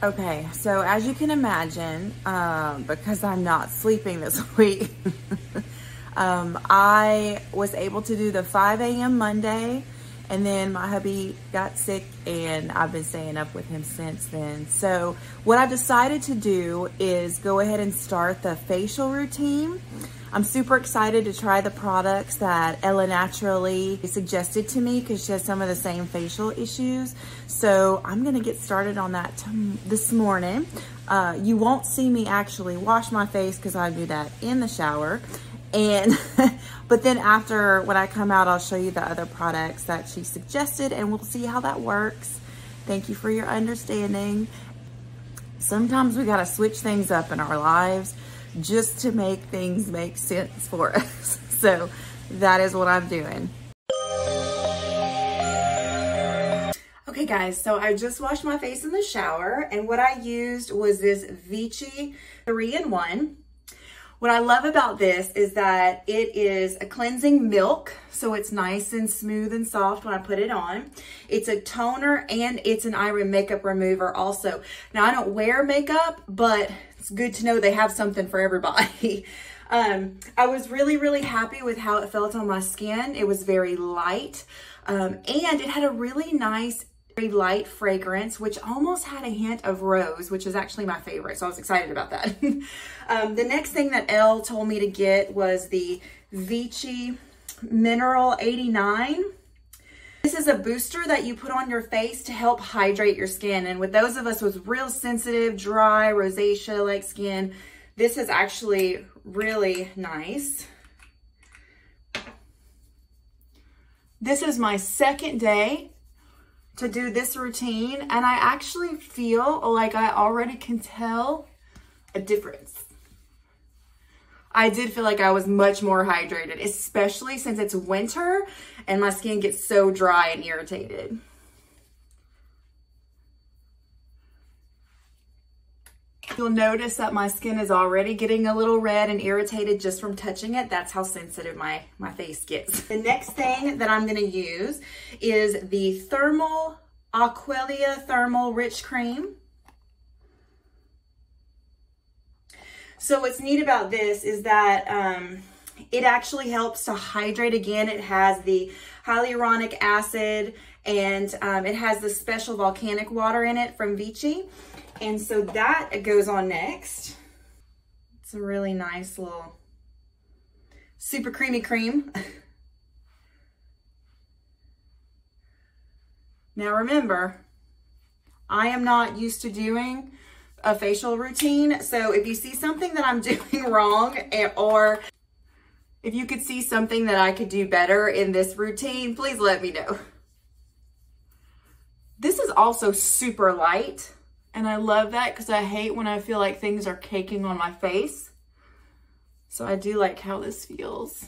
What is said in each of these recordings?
Okay, so as you can imagine, because I'm not sleeping this week, I was able to do the 5 a.m. Monday, and then my hubby got sick and I've been staying up with him since then. So what I've decided to do is go ahead and start the facial routine. I'm super excited to try the products that Ella Naturally suggested to me because she has some of the same facial issues. So I'm gonna get started on that this morning. You won't see me actually wash my face because I do that in the shower. And but then after, when I come out, I'll show you the other products that she suggested and we'll see how that works. Thank you for your understanding. Sometimes we gotta switch things up in our lives just to make things make sense for us. So that is what I'm doing. Okay guys, so I just washed my face in the shower and what I used was this Vichy 3-in-1. What I love about this is that it is a cleansing milk, so it's nice and smooth and soft when I put it on. It's a toner and it's an eye makeup remover also. Now I don't wear makeup, but it's good to know they have something for everybody. I was really happy with how it felt on my skin. It was very light and it had a really nice very light fragrance, which almost had a hint of rose, which is actually my favorite. So I was excited about that. The next thing that Elle told me to get was the Vichy Mineral 89. This is a booster that you put on your face to help hydrate your skin. And with those of us with real sensitive, dry, rosacea-like skin, this is actually really nice. This is my second day to do this routine, and I actually feel like I already can tell a difference. I did feel like I was much more hydrated, especially since it's winter and my skin gets so dry and irritated. You'll notice that my skin is already getting a little red and irritated just from touching it. That's how sensitive my face gets. The next thing that I'm gonna use is the Aqualia Thermal Rich Cream. So what's neat about this is that it actually helps to hydrate again. It has the hyaluronic acid and it has the special volcanic water in it from Vichy. And so that goes on next. It's a really nice little super creamy cream. Now remember, I am not used to doing a facial routine. So if you see something that I'm doing wrong, or if you could see something that I could do better in this routine, please let me know. This is also super light. And I love that because I hate when I feel like things are caking on my face. So I do like how this feels.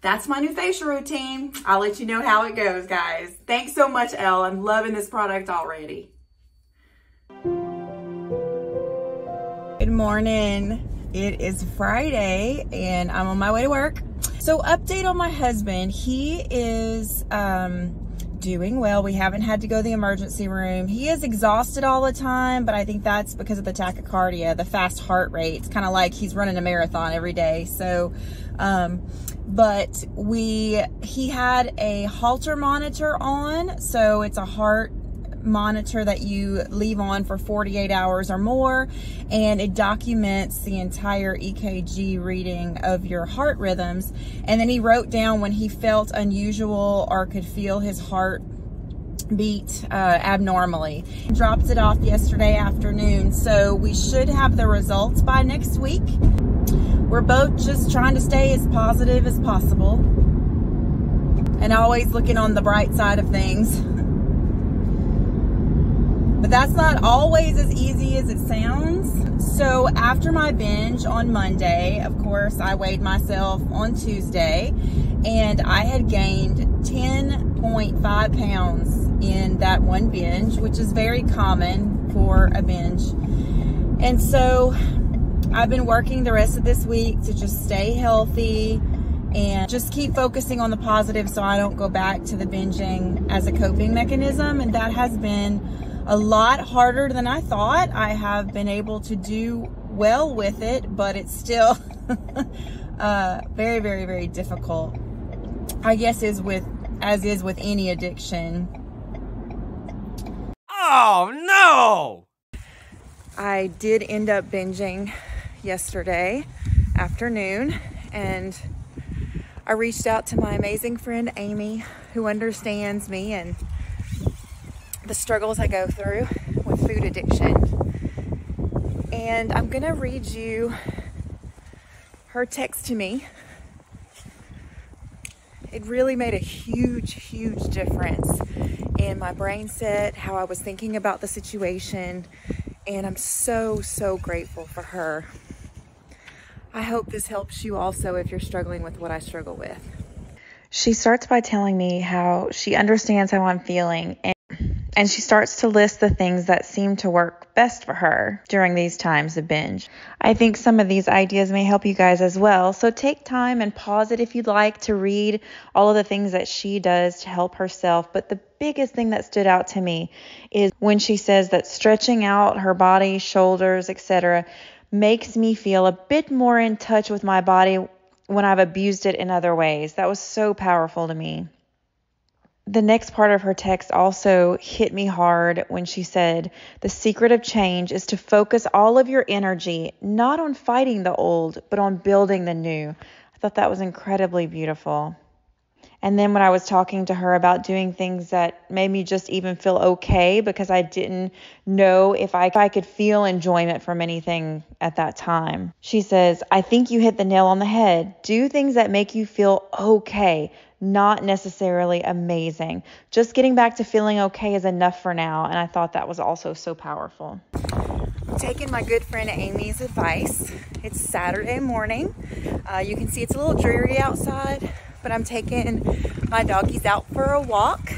That's my new facial routine. I'll let you know how it goes, guys. Thanks so much, Elle. I'm loving this product already. Good morning. It is Friday and I'm on my way to work. So update on my husband. He is doing well. We haven't had to go to the emergency room. He is exhausted all the time, but I think that's because of the tachycardia, the fast heart rate. It's kind of like he's running a marathon every day. So, but he had a Holter monitor on. So it's a heart monitor that you leave on for 48 hours or more, and it documents the entire EKG reading of your heart rhythms. And then he wrote down when he felt unusual or could feel his heart beat abnormally. Dropped it off yesterday afternoon, so we should have the results by next week. We're both just trying to stay as positive as possible and always looking on the bright side of things. But that's not always as easy as it sounds. So after my binge on Monday, of course, I weighed myself on Tuesday, and I had gained 10.5 pounds in that one binge, which is very common for a binge. And so I've been working the rest of this week to just stay healthy and just keep focusing on the positive so I don't go back to the binging as a coping mechanism. And that has been a lot harder than I thought. I have been able to do well with it, but it's still very, very, very difficult, I guess, as is with any addiction. Oh no! I did end up binging yesterday afternoon, and I reached out to my amazing friend Amy, who understands me and the struggles I go through with food addiction. And I'm gonna read you her text to me. It really made a huge, huge difference in my brain set, how I was thinking about the situation, and I'm so, so grateful for her. I hope this helps you also if you're struggling with what I struggle with. She starts by telling me how she understands how I'm feeling, and she starts to list the things that seem to work best for her during these times of binge. I think some of these ideas may help you guys as well, so take time and pause it if you'd like to read all of the things that she does to help herself. But the biggest thing that stood out to me is when she says that stretching out her body, shoulders, etc., makes me feel a bit more in touch with my body when I've abused it in other ways. That was so powerful to me. The next part of her text also hit me hard when she said, the secret of change is to focus all of your energy, not on fighting the old, but on building the new. I thought that was incredibly beautiful. And then when I was talking to her about doing things that made me just even feel okay, because I didn't know if I could feel enjoyment from anything at that time, she says, I think you hit the nail on the head. Do things that make you feel okay, not necessarily amazing. Just getting back to feeling okay is enough for now. And I thought that was also so powerful. I'm taking my good friend Amy's advice. It's Saturday morning. You can see it's a little dreary outside, but I'm taking my doggies out for a walk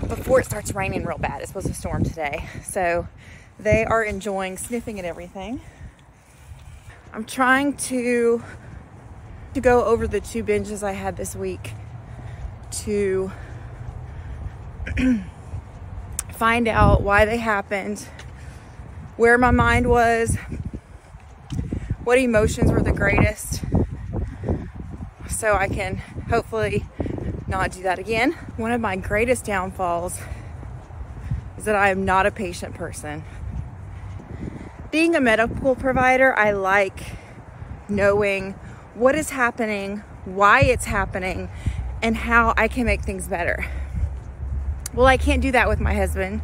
before it starts raining real bad. It's supposed to storm today. So they are enjoying sniffing at everything. I'm trying to go over the 2 binges I had this week to find out why they happened, where my mind was, what emotions were the greatest, so I can hopefully not do that again. One of my greatest downfalls is that I am not a patient person. Being a medical provider, I like knowing what is happening, why it's happening, and how I can make things better. Well, I can't do that with my husband.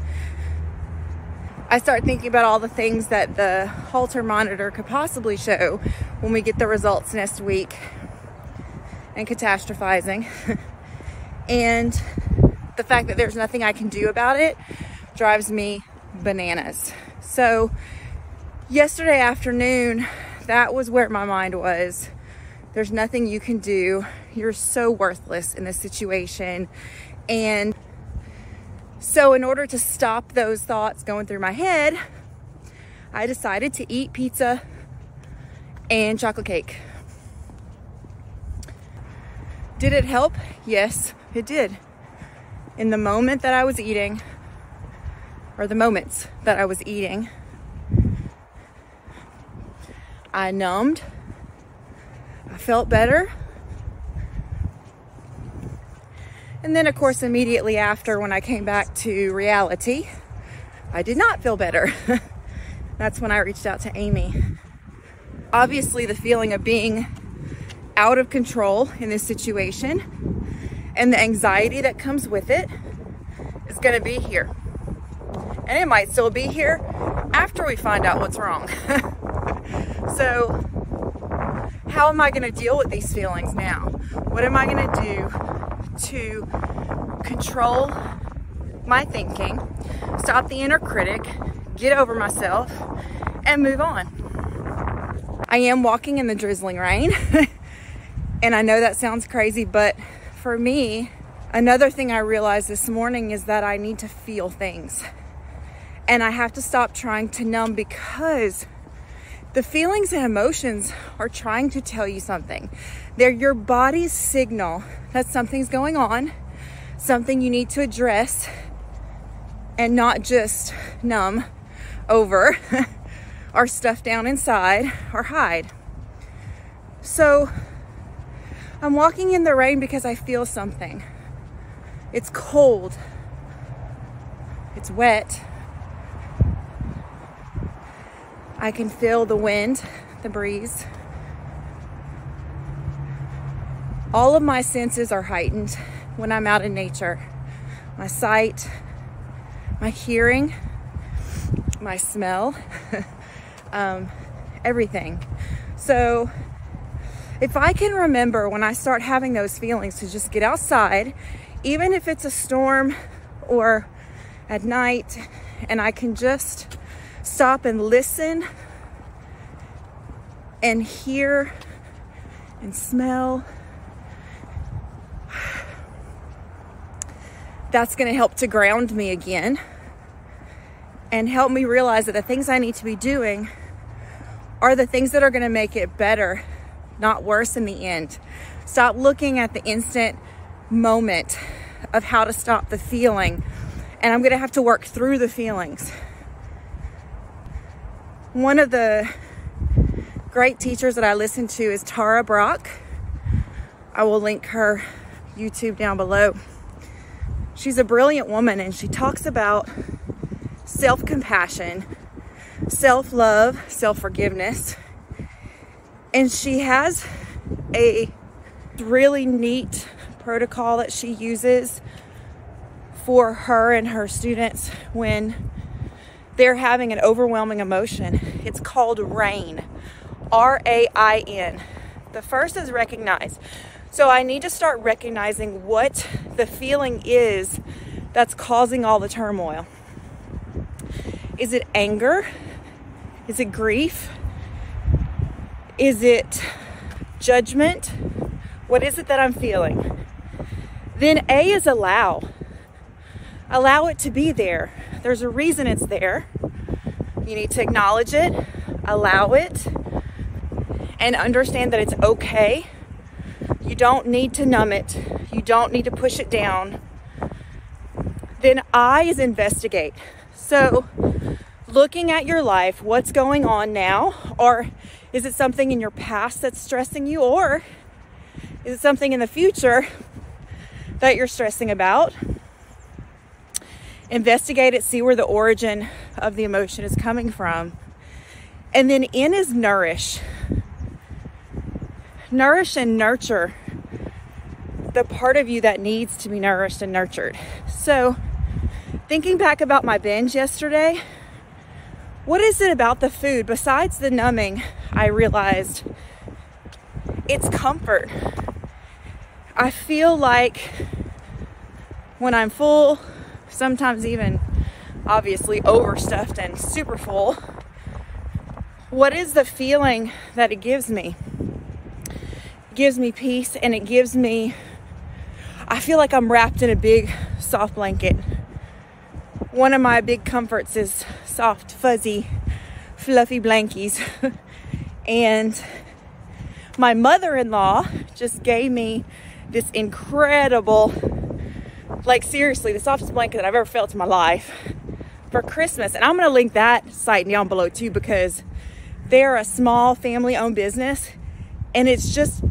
I start thinking about all the things that the Holter monitor could possibly show when we get the results next week, and catastrophizing. And the fact that there's nothing I can do about it drives me bananas. So yesterday afternoon, that was where my mind was. There's nothing you can do. You're so worthless in this situation. And so in order to stop those thoughts going through my head, I decided to eat pizza and chocolate cake. Did it help? Yes, it did. In the moment that I was eating, or the moments that I was eating, I numbed. I felt better. And then, of course, immediately after, when I came back to reality, I did not feel better. That's when I reached out to Amy. Obviously, the feeling of being out of control in this situation and the anxiety that comes with it is going to be here. And it might still be here after we find out what's wrong. So how am I going to deal with these feelings now? What am I going to do to control my thinking, stop the inner critic, get over myself, and move on? I am walking in the drizzling rain. And I know that sounds crazy, but for me, another thing I realized this morning is that I need to feel things. And I have to stop trying to numb, because The feelings and emotions are trying to tell you something. They're your body's signal that something's going on, something you need to address, and not just numb over or stuff down inside or hide. So I'm walking in the rain because I feel something. It's cold. It's wet. I can feel the wind, the breeze. All of my senses are heightened when I'm out in nature. My sight, my hearing, my smell, everything. So if I can remember when I start having those feelings to just get outside, even if it's a storm or at night, and I can just stop and listen and hear and smell, that's going to help to ground me again and help me realize that the things I need to be doing are the things that are going to make it better, not worse in the end. Stop looking at the instant moment of how to stop the feeling, and I'm going to have to work through the feelings. One of the great teachers that I listen to is Tara Brach. I will link her YouTube down below. She's a brilliant woman, and she talks about self-compassion, self-love, self-forgiveness. And she has a really neat protocol that she uses for her and her students when they're having an overwhelming emotion. It's called RAIN, R-A-I-N. The first is recognize. So I need to start recognizing what the feeling is that's causing all the turmoil. Is it anger? Is it grief? Is it judgment? What is it that I'm feeling? Then A is allow. Allow it to be there. There's a reason it's there. You need to acknowledge it, allow it, and understand that it's okay. You don't need to numb it. You don't need to push it down. Then I is investigate. So looking at your life, what's going on now? Or is it something in your past that's stressing you? Or is it something in the future that you're stressing about? Investigate it, see where the origin of the emotion is coming from. And then N is nourish. Nourish and nurture the part of you that needs to be nourished and nurtured. So thinking back about my binge yesterday, what is it about the food besides the numbing? I realized it's comfort. I feel like when I'm full, sometimes even obviously overstuffed and super full, what is the feeling that it gives me? It gives me peace, and it gives me, I feel like I'm wrapped in a big soft blanket. One of my big comforts is soft, fuzzy, fluffy blankies. And my mother-in-law just gave me this incredible, like seriously, the softest blanket that I've ever felt in my life for Christmas. And I'm going to link that site down below too, because they're a small family-owned business. And it's just,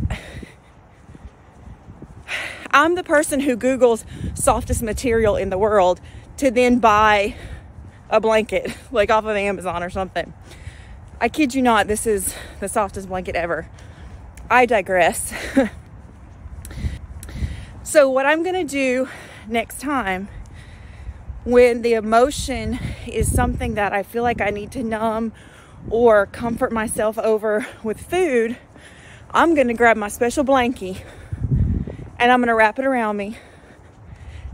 I'm the person who Googles softest material in the world to then buy a blanket, like off of Amazon or something. I kid you not, this is the softest blanket ever. I digress. So what I'm going to do next time when the emotion is something that I feel like I need to numb or comfort myself over with food, I'm going to grab my special blankie and I'm going to wrap it around me.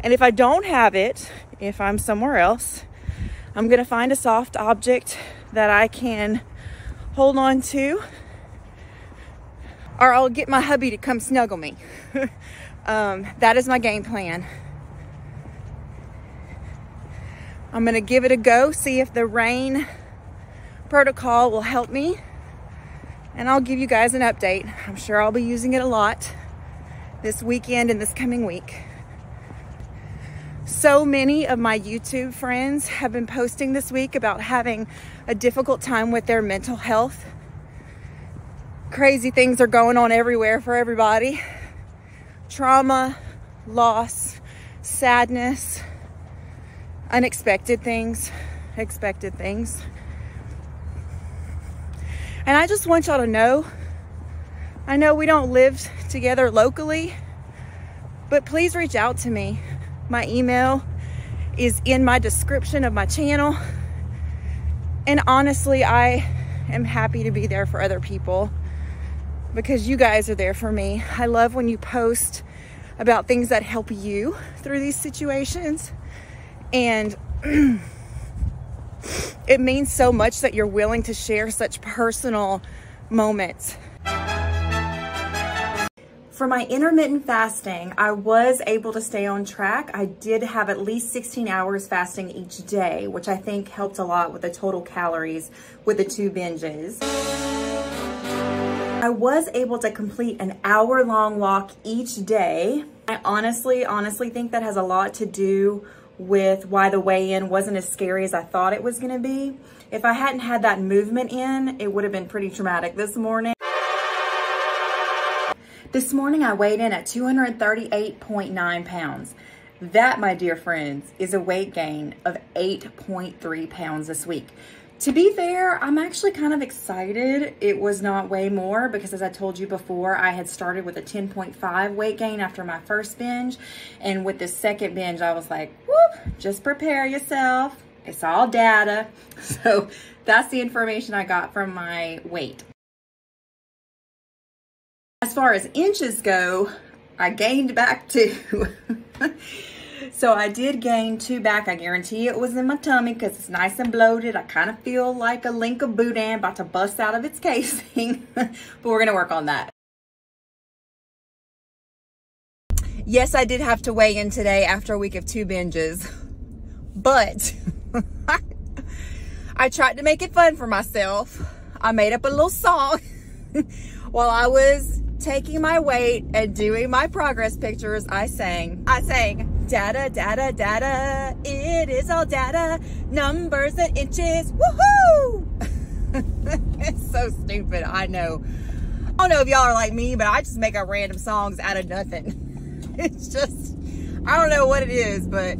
And if I don't have it, if I'm somewhere else, I'm going to find a soft object that I can hold on to, or I'll get my hubby to come snuggle me. That is my game plan. I'm going to give it a go, see if the RAIN protocol will help me and I'll give you guys an update. I'm sure I'll be using it a lot this weekend and this coming week. So many of my YouTube friends have been posting this week about having a difficult time with their mental health. Crazy things are going on everywhere for everybody. Trauma, loss, sadness, unexpected things, expected things. And I just want y'all to know, I know we don't live together locally, but please reach out to me. My email is in my description of my channel. And honestly, I am happy to be there for other people because you guys are there for me. I love when you post about things that help you through these situations. And it means so much that you're willing to share such personal moments. For my intermittent fasting, I was able to stay on track. I did have at least 16 hours fasting each day, which I think helped a lot with the total calories with the 2 binges. I was able to complete an hour-long walk each day. I honestly think that has a lot to do with why the weigh-in wasn't as scary as I thought it was gonna be. If I hadn't had that movement in, it would have been pretty traumatic this morning. This morning I weighed in at 238.9 pounds. That, my dear friends, is a weight gain of 8.3 pounds this week. To be fair, I'm actually kind of excited it was not way more because, as I told you before, I had started with a 10.5 weight gain after my first binge. And with this second binge, I was like, whoop, just prepare yourself. It's all data. So that's the information I got from my weight. As far as inches go, I gained back 2. So I did gain 2 back. I guarantee it was in my tummy because it's nice and bloated. I kind of feel like a link of boudin about to bust out of its casing, but we're going to work on that. Yes, I did have to weigh in today after a week of 2 binges, but I tried to make it fun for myself. I made up a little song while I was taking my weight and doing my progress pictures. I sang data, data, data, it is all data, numbers and inches, woohoo! It's so stupid, I know. I don't know if y'all are like me, but I just make up random songs out of nothing. It's just, I don't know what it is, but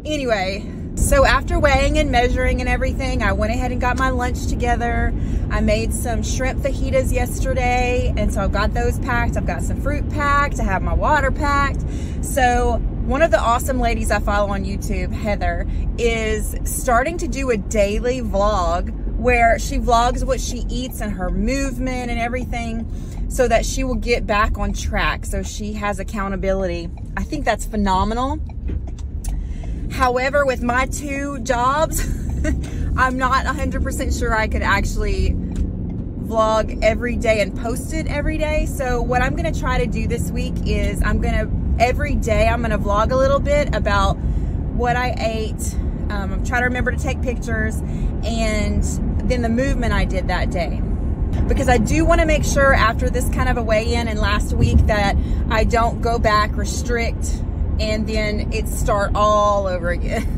anyway. So after weighing and measuring and everything, I went ahead and got my lunch together. I made some shrimp fajitas yesterday, and so I've got those packed. I've got some fruit packed. I have my water packed. So one of the awesome ladies I follow on YouTube, Heather, is starting to do a daily vlog where she vlogs what she eats and her movement and everything so that she will get back on track. So she has accountability. I think that's phenomenal. However, with my 2 jobs, I'm not 100% sure I could actually vlog every day and post it every day. So what I'm gonna try to do this week is every day I'm gonna vlog a little bit about what I ate. I'm trying to remember to take pictures and then the movement I did that day. Because I do wanna make sure after this kind of a weigh-in and last week that I don't go back, restrict, and then it start all over again.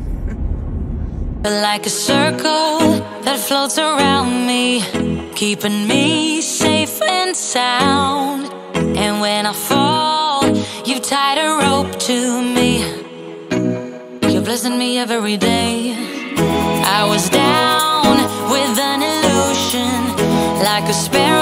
Like a circle that floats around me, keeping me safe and sound. And when I fall, you tied a rope to me. You're blessing me every day. I was down with an illusion, like a sparrow